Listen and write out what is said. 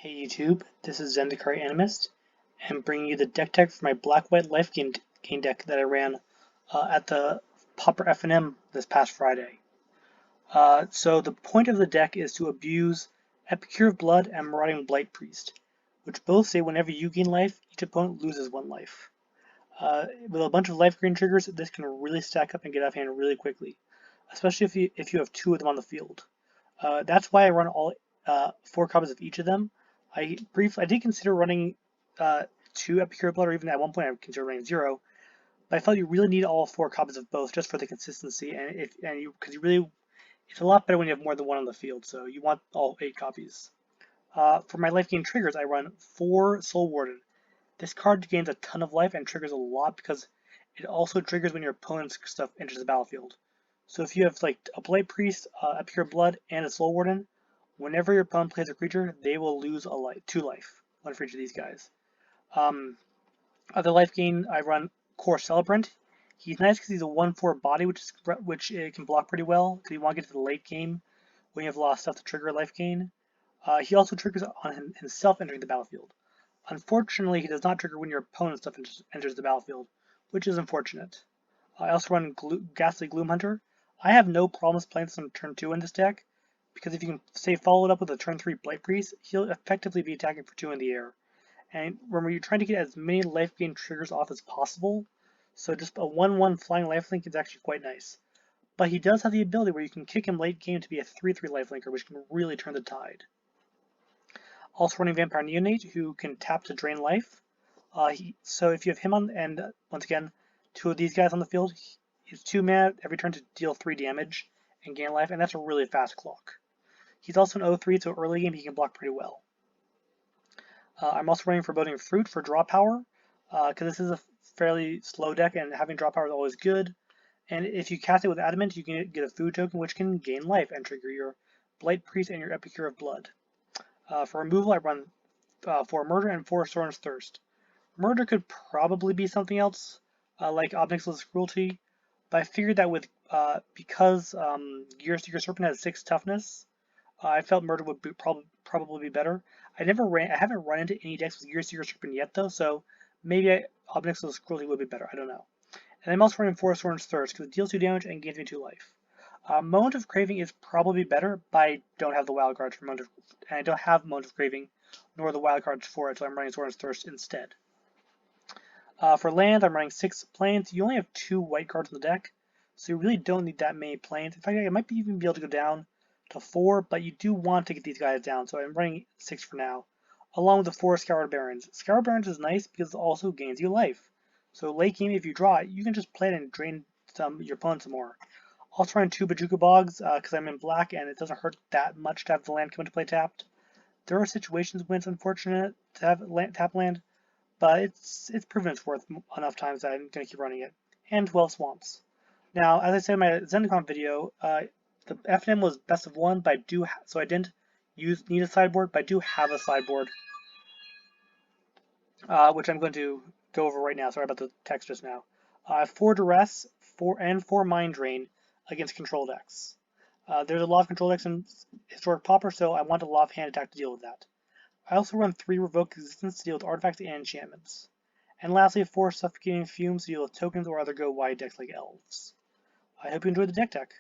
Hey YouTube, this is Zendikar Animist, and bringing you the deck tech for my Black-White Life Gain deck that I ran at the Pauper FNM this past Friday. So the point of the deck is to abuse Epicure of Blood and Marauding Blight-Priest, which both say whenever you gain life, each opponent loses one life. With a bunch of life gain triggers, this can really stack up and get out of hand really quickly, especially if you have two of them on the field. That's why I run all 4 copies of each of them. I did consider running 2 Epicure of Blood, or even at one point I considered running 0, but I felt you really need all 4 copies of both just for the consistency, because it's a lot better when you have more than one on the field, so you want all 8 copies. For my life gain triggers, I run 4 Soul Warden. This card gains a ton of life and triggers a lot because it also triggers when your opponent's stuff enters the battlefield. So if you have like a Blight-Priest, Epicure of Blood, and a Soul Warden, whenever your opponent plays a creature, they will lose 2 life, 1 for each of these guys. Other life gain, I run Kor Celebrant. He's nice because he's a 1/4 body, which it can block pretty well because you want to get to the late game when you have a lot of stuff to trigger a life gain. He also triggers on himself entering the battlefield. Unfortunately, he does not trigger when your opponent's stuff enters the battlefield, which is unfortunate. I also run Ghastly Gloomhunter. I have no problems playing this on turn 2 in this deck, because if you can say follow it up with a turn 3 Blight-Priest, he'll effectively be attacking for 2 in the air. And remember, you're trying to get as many life gain triggers off as possible, so just a 1/1 flying lifelink is actually quite nice. But he does have the ability where you can kick him late game to be a 3/3 lifelinker, which can really turn the tide. Also running Vampire Neonate, who can tap to drain life. So if you have him on, and once again, 2 of these guys on the field, he's 2 mana every turn to deal 3 damage and gain life, and that's a really fast clock. He's also an 0/3, so early game he can block pretty well. I'm also running Foreboding Fruit for draw power, because this is a fairly slow deck, and having draw power is always good. And if you cast it with Adamant, you can get a food token which can gain life and trigger your Blight-Priest and your Epicure of Blood. For removal, I run 4 Murder and 4 Sorin's Thirst. Murder could probably be something else, like Obnixious Cruelty, but I figured that because Gearseeker Serpent has 6 toughness, I felt Murder would probably be better. I haven't run into any decks with Gearseeker Serpent yet though, so maybe Obnixious Cruelty would be better. I don't know. And I'm also running 4 Sorin's Thirst because it deals 2 damage and gains me 2 life. Moment of Craving is probably better, but I don't have the wild cards for and I don't have Moment of Craving nor the wild cards for it, so I'm running Sorin's Thirst instead. For land, I'm running 6 planes. You only have 2 white cards in the deck, so you really don't need that many planes. In fact, I might even be able to go down to 4, but you do want to get these guys down, so I'm running 6 for now, along with the 4 Scoured Barrens. Scoured Barrens is nice because it also gains you life. So late game, if you draw it, you can just play it and drain your opponent some more. Also running 2 Bojuka Bogs because I'm in black and it doesn't hurt that much to have the land come into play tapped. There are situations when it's unfortunate to have tap land, but it's proven it's worth enough times that I'm going to keep running it. And 12 Swamps. Now, as I said in my Zendikar video, the FNM was best of 1, but so I didn't need a sideboard, but I do have a sideboard, which I'm going to go over right now. Sorry about the text just now. 4 Duress, 4 Mind Drain against control decks. There's a lot of control decks in Historic Pauper, so I want a lot of hand attack to deal with that. I also run 3 Revoke Existence to deal with artifacts and enchantments. And lastly, 4 Suffocating Fumes to deal with tokens or other go wide decks like elves. I hope you enjoyed the deck tech.